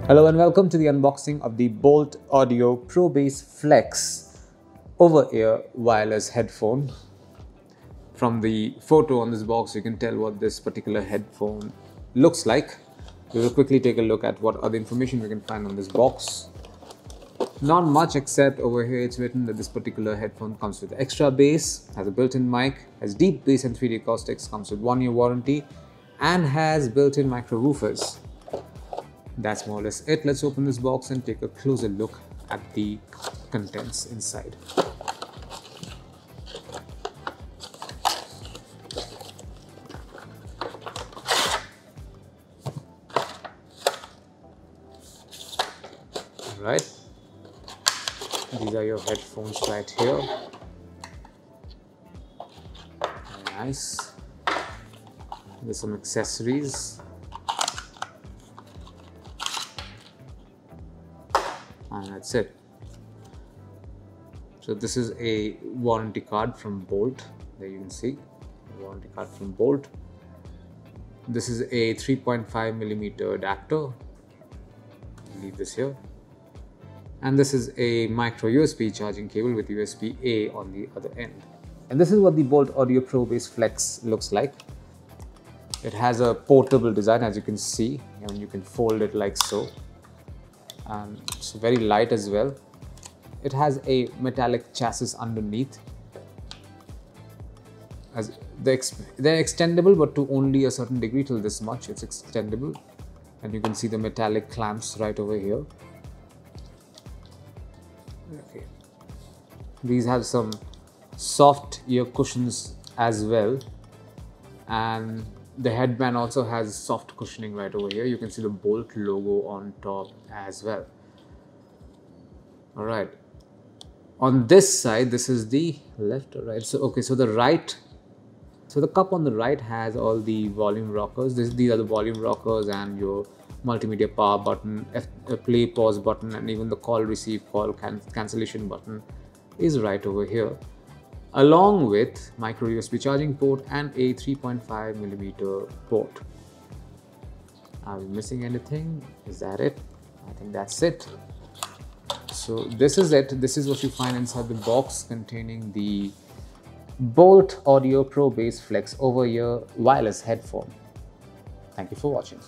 Hello and welcome to the unboxing of the Boult Audio ProBass Flex over-ear wireless headphone. From the photo on this box, you can tell what this particular headphone looks like. We will quickly take a look at what other information we can find on this box. Not much, except over here it's written that this particular headphone comes with extra bass, has a built-in mic, has deep bass and 3D acoustics, comes with 1-year warranty, and has built-in micro woofers. That's more or less it. Let's open this box and take a closer look at the contents inside. Alright, these are your headphones right here. Very nice. There's some accessories. And that's it. So this is a warranty card from Boult. There you can see a warranty card from Boult. This is a 3.5mm adapter. Leave this here. And this is a micro USB charging cable with USB-A on the other end. And this is what the Boult Audio ProBass Flex looks like. It has a portable design, as you can see, and you can fold it like so. And it's very light as well. It has a metallic chassis underneath. As they're extendable, but to only a certain degree, till this much it's extendable. And you can see the metallic clamps right over here. Okay. These have some soft ear cushions as well, and the headband also has soft cushioning right over here. You can see the Boult logo on top as well. Alright, on this side, this is the left or right. So the cup on the right has all the volume rockers. These are the volume rockers and your multimedia power button, play pause button, and even the call receive call cancellation button is right over here, along with micro USB charging port and a 3.5mm port. Are we missing anything? Is that it? I think that's it. So this is it. This is what you find inside the box containing the Boult Audio ProBass Flex over-ear wireless headphone. Thank you for watching.